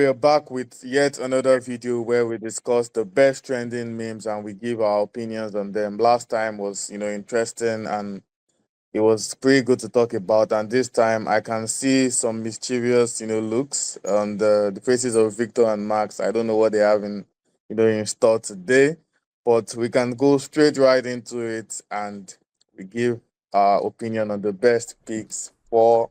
are back with yet another video where we discuss the best trending memes and we give our opinions on them. Last time was, interesting and it was pretty good to talk about. And this time I can see some mischievous, looks on the faces of Victor and Max. I don't know what they have in store today, but we can go straight right into it and we give our opinion on the best picks for,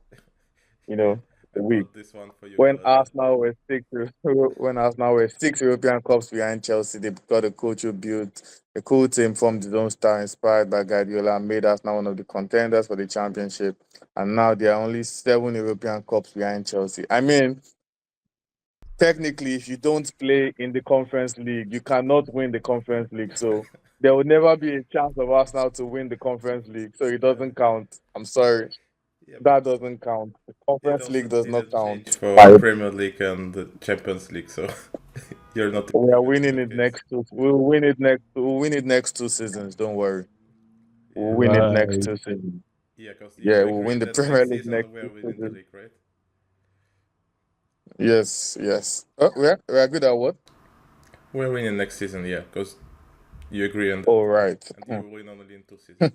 Yeah, I the week. brought this one for you, When Claudia. Arsenal were six, when Arsenal were six European cups behind Chelsea, they got a coach who built a cool team from his own style, inspired by Guardiola, and made Arsenal one of the contenders for the championship. And now they are only seven European cups behind Chelsea. I mean, technically, if you don't play in the Conference League, you cannot win the Conference League. So there will never be a chance of Arsenal to win the Conference League. So it Yeah, doesn't count. I'm sorry, yeah, but that doesn't count. The it Conference also League does not didn't change count. for Premier League and the Champions League, so you're not We are included in winning that it case. next two. We'll win it next. We'll win it next two seasons. Don't worry. We'll Yeah, win it next Right. two seasons. yeah, because you Yeah, we'll agree win the that Premier next League season next we're two winning the seasons. league, right? Yes, yes. Oh, we're good at what? We're winning next season, yeah, because you agree on that, All right. and you will win only in 2 seasons.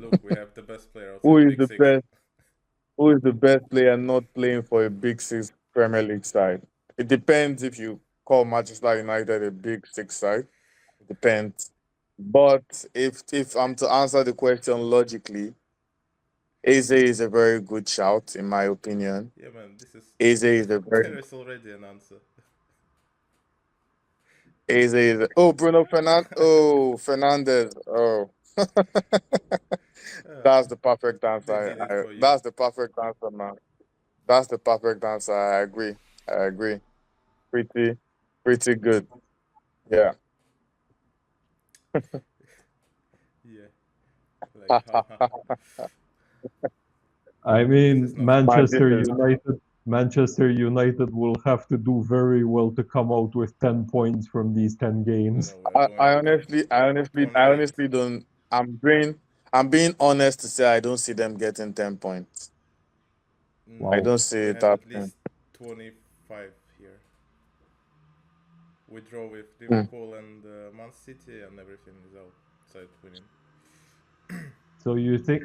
Look, we have the best player Who outside is Big the Six. best? Who is the best player not playing for a Big Six Premier League side? It depends if you call Manchester United a Big Six side. It depends. But if I'm to answer the question logically, Eze is a very good shout in my opinion. Yeah, man, this is Eze is a very there is already an answer. Oh, Bruno Fernand. Oh, Fernandez. Oh, Uh, that's the perfect they did answer. it for you. That's the perfect answer, man. That's the perfect answer. I agree. I agree. Pretty, pretty good. Yeah. Yeah, like haha. I This mean, is not fair. Man, this is. Manchester United will have to do very well to come out with 10 points from these 10 No, games. no, we're going I to get honestly, I honestly, one I point. honestly don't. I'm being honest to say I don't see them getting 10 points. I No, Wow. don't see we it have at happening. least 25 here. We draw with Hmm. Liverpool and Man City, and everything is outside winning. So you think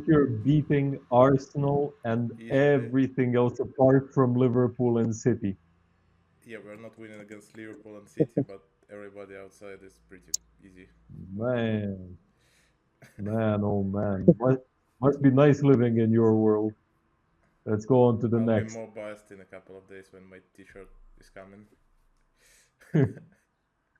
you're beating Arsenal and Easily. everything else apart from Liverpool and City? Yeah, we're not winning against Liverpool and City, but everybody outside is pretty easy for me. Man, man, oh man. Must be nice living in your world. Let's go on to the I'll be next. more biased in a couple of days when my t-shirt is coming.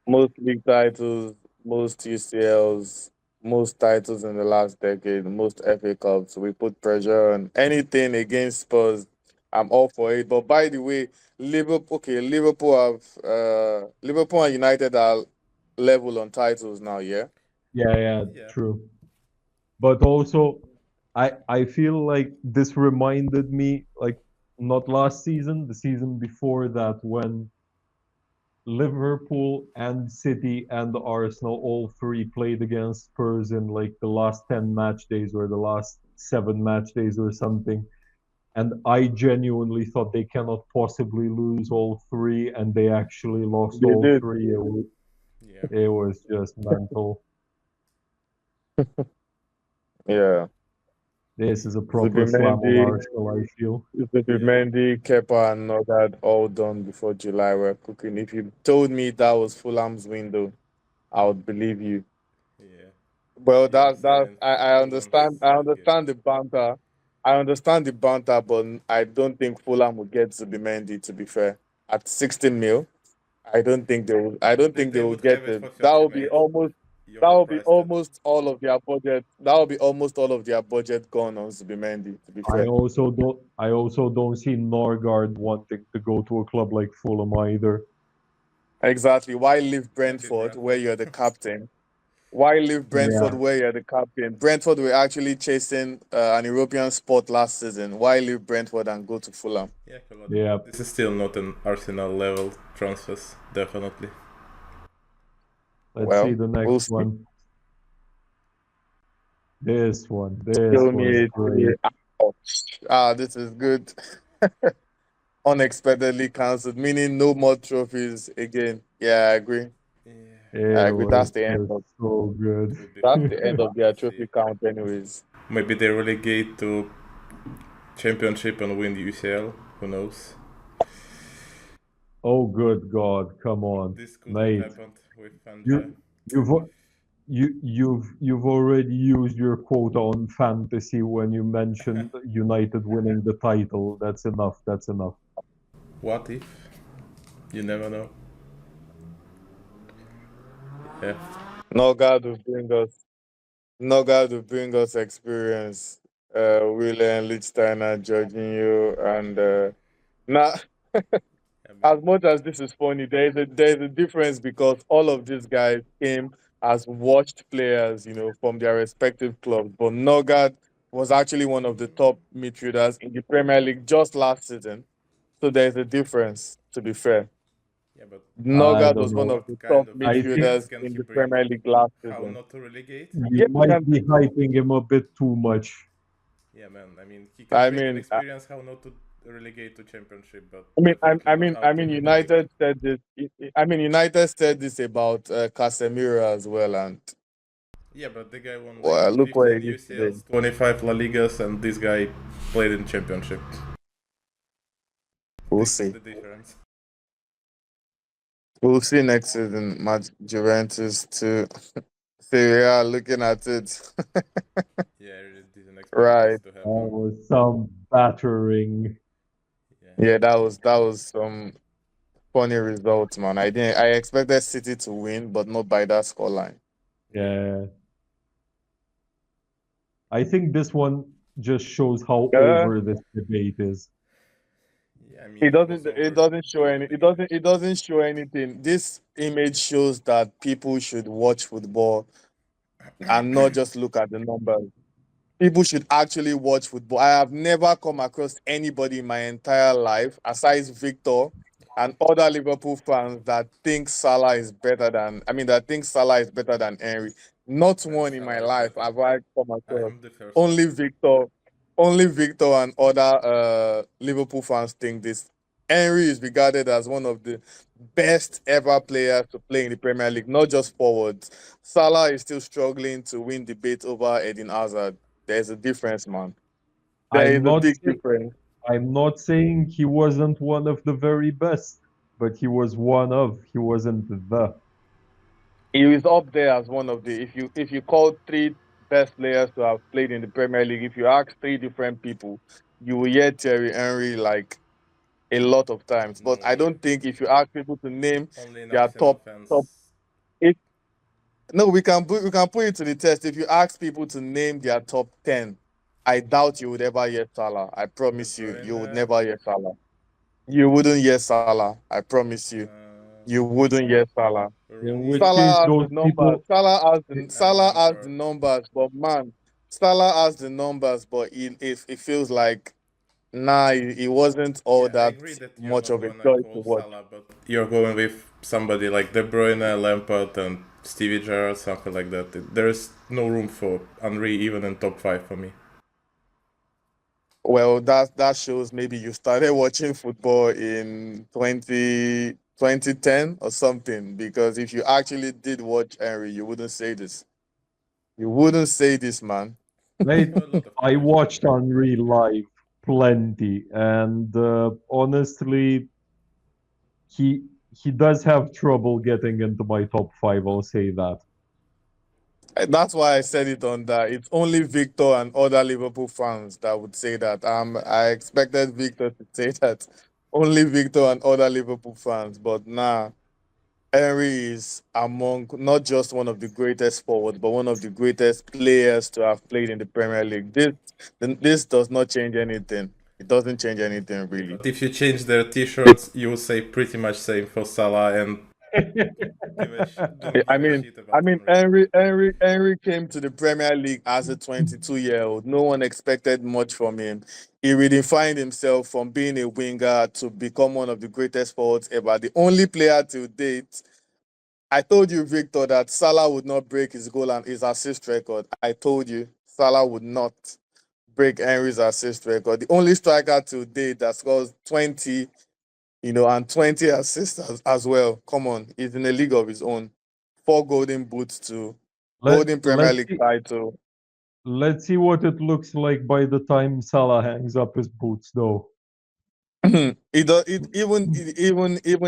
Most league titles, most UCLs, most titles in the last decade, most FA Cups. We put pressure on anything against Spurs. I'm all for it. But by the way, Liverpool and United are level on titles now. Yeah. Yeah, yeah, Yeah, true. But also, I feel like this reminded me, like, not last season, the season before that, when Liverpool and City and Arsenal all three played against Spurs in like the last 10 match days or the last 7 match days or something. And I genuinely thought they cannot possibly lose all three, and they actually lost They all did. three. yeah. It was just mental. Yeah. This is a proper slam on Zubimendi, Arsenal, I feel. Yeah, Zubimendi, Kepa, and Nogard all done before July were cooking. If you told me that was Fulham's window, I would believe you. yeah. Well, Yeah, I'm still that in I understand. Fulham's I game. understand the banter. I understand the banter, but I don't think Fulham will get Zubimendi. To be fair, at 16 mil, I don't think they will. I don't think they They will would get have it it. for That 30, will be mate. almost. You That will be overpriced it. almost all of their budget. That will be almost all of their budget gone on Zubimendi. To be fair. I also don't see Norgard wanting to go to a club like Fulham either. Exactly. Why leave Maybe Brentford where Bradford. you're the captain? Why leave Brentford Yeah. where you're the captain? Brentford were actually chasing an European spot last season. Why leave Brentford and go to Fulham? Yeah, Claudia. Yeah. This is still not an Arsenal level transfers, definitely. Let's see Well, the we'll next see. one. This one. This Show was me great. ouch. This is good. unexpectedly cancelled, meaning no more trophies again. Yeah, I agree. Yeah, I It agree. was That's the end just of so good. would be that's fun. the end of To their see. trophy count, anyways. Maybe they relegate to championship and win the UCL. Who knows? Oh, good God, come on, This could have mate. happened with Fanja. You you've you've already used your quota on fantasy when you mentioned United winning the title. That's enough. That's enough. What if? You never know. Yeah. No God will bring us. No God will bring us experience. William Lichtsteiner judging you, and now Yeah, man. as much as this is funny, there is a difference because all of these guys came as watched players, from their respective clubs. But Nogard was actually one of the top midfielders in the Premier League just last season. So there's a difference, to be fair. Yeah, but I Nogard don't was one know. of what the kind top of I think experience midfielders can in he the bring? Premier League last How season. not to relegate? you Yeah, might be hyping him a bit too much. Yeah, man. I mean, he can I bring an mean, experience how not to relegate to championship, but I mean, definitely not how to relegate. United said this. United said this about Casemiro as well, and Yeah, but the guy won like well, look where 15 it is today. UCLs, 25 La Ligas, and this guy played in championship. We'll This is see. the difference. We'll see next season. Match Juventus to Serie A. Looking at it, Yeah, I really didn't expect this right? to That happen. was some battering. Yeah. Yeah, that was some funny results, man. I expected City to win, but not by that scoreline. Yeah. Yeah. I think this one just shows how Uh, over this debate is. Yeah, I mean, it it was doesn't. It over doesn't show from any. the It beginning. doesn't. It doesn't show anything. This image shows that people should watch football and not just look at the numbers. People should actually watch football. I have never come across anybody in my entire life, aside Victor and other Liverpool fans, that think Salah is better than. I mean, that think Salah is better than Henry. Not Man, one in my Salah is life better. have I come I across. am the first one. Only Victor, only Victor and other Liverpool fans think this. Henry is regarded as one of the best ever players to play in the Premier League, not just forwards. Salah is still struggling to win debate over Eden Hazard. There's a difference, man. There I'm is a not big say- difference. I'm not saying he wasn't one of the very best, but he was one of. He wasn't the. He is up there as one of the. If you call three best players to have played in the Premier League, if you ask three different people, you will hear Thierry Henry like a lot of times. No But I way. don't think if you ask people to name Only in their Arsenal top, fans. if no, we can put it to the test. If you ask people to name their top 10, I doubt you would ever hear Salah. I De promise you, you would Bruyne. never hear Salah. You wouldn't hear Salah. I promise you. Uh, You wouldn't hear Salah. In Rooney. which case, Salah has those the numbers. people. And Salah has the Lampard. numbers, but man, Salah has the numbers, but it feels like nah, it wasn't all Yeah, I that agree that you're much not of a gonna joy to call watch. Salah, but you're going with somebody like De Bruyne, Lampard, and Stevie Gerrard, something like that. There's no room for Henry even in top five for me. Well, that shows maybe you started watching football in 2010 or something. Because if you actually did watch Henry, you wouldn't say this. You wouldn't say this, man. I Mate, saw a lot of I players back watched then. Henri live plenty, and honestly, he does have trouble getting into my top five. I'll say that. That's why I said it on that. It's only Victor and other Liverpool fans that would say that. I expected Victor to say that. Only Victor and other Liverpool fans, but nah. Henry is among not just one of the greatest forwards, but one of the greatest players to have played in the Premier League. This does not change anything. It doesn't change anything Yeah, really. but if you change their T-shirts, you will say pretty much same for Salah and don't I give a mean, shit I about mean, Henry. Henry came to the Premier League as a 22-year-old. No one expected much from him. He redefined himself from being a winger to become one of the greatest forwards ever. The only player to date. I told you, Victor, that Salah would not break his goal and his assist record. I told you, Salah would not. break Henry's assist record. The only striker to date that scores 20, and 20 assists as well. Come on, he's in a league of his own. 4 golden boots to Let golden Premier let's League see title. let's see what it looks like by the time Salah hangs up his boots, though. Even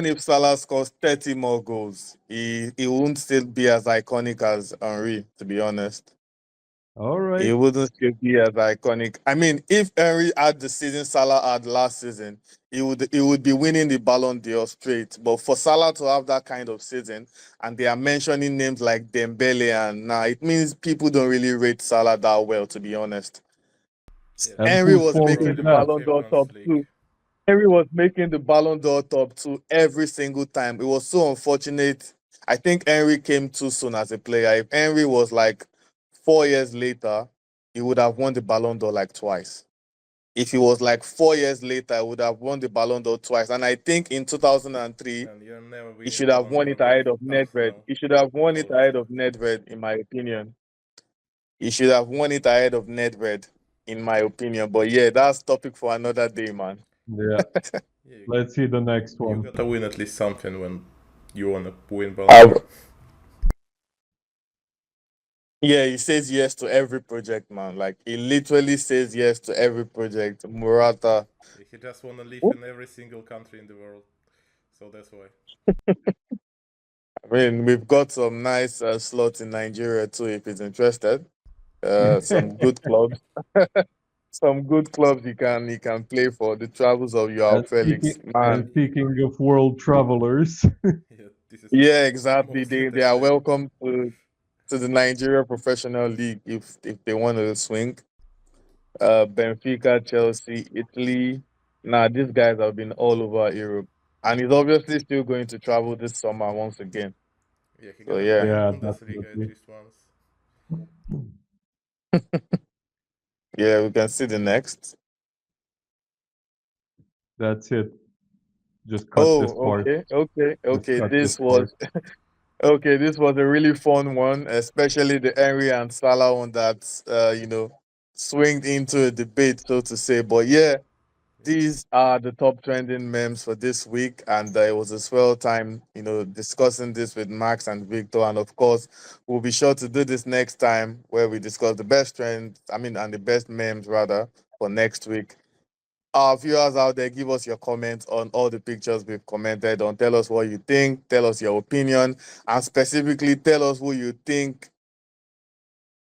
if Salah scores 30 more goals, he won't still be as iconic as Henry, to be honest. All right. It wouldn't still be as iconic. I mean, if Henry had the season Salah had last season, he would be winning the Ballon d'Or straight. But for Salah to have that kind of season, and they are mentioning names like Dembele, and now it means people don't really rate Salah that well, to be honest. Yeah, And Henry whose was fault making is the that? Ballon fifth d'Or on top league. two. Henry was making the Ballon d'Or top two every single time. It was so unfortunate. I think Henry came too soon as a player. If Henry was like 4 years later, he would have won the Ballon d'Or like twice. If he was like 4 years later, he would have won the Ballon d'Or twice. And I think in 2003, And you never he win a should have Ballon won d'Or it with ahead of Nedved. Arsenal. He should have won it ahead Obviously. of Nedved, in my opinion. He should have won it ahead of Nedved, in my opinion. But yeah, that's topic for another day, man. Yeah. Yeah, Let's see the next you one. gotta win at least something when you wanna win Ballon I, d'Or. Yeah, he says yes to every project, man. Like he literally says yes to every project. Murata. He just wanna live in every single country in the world, so that's why. I mean, we've got some nice slots in Nigeria too, if he's interested. Some good clubs. Some good clubs he can play for. The travels of And Joao Felix, speaking man. and speaking of world travelers, Yeah, this is Yeah, exactly. most They are entertaining. welcome to the Nigeria Professional League if they want to swing. Benfica, Chelsea, Italy. Nah, these guys have been all over Europe, and he's obviously still going to travel this summer once again. Yeah, he So gotta yeah, play in yeah, Bundesliga at definitely. least once. yeah, we can see the next. That's it. Just cut this Oh, part. Just okay. cut this This part. was okay. This was a really fun one, especially the Henry and Salah one that swinged into a debate, so to say. But yeah, these are the top trending memes for this week, and it was a swell time, discussing this with Max and Victor. And of course, we'll be sure to do this next time where we discuss the best trends, and the best memes rather for next week. Our viewers out there, give us your comments on all the pictures we've commented on. Tell us what you think, tell us your opinion, and specifically tell us who you think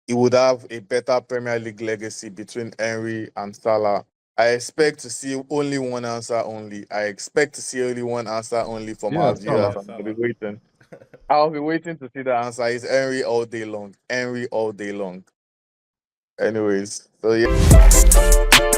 he would have a better Premier League legacy between Henry and Salah. I expect to see only one answer only. I expect to see only one answer only from Yeah, our viewers, Salah. Yeah, and I'll be Salah. waiting. I'll be waiting to see the answer. Is Henry all day long. Henry all day long. Anyways, so yeah.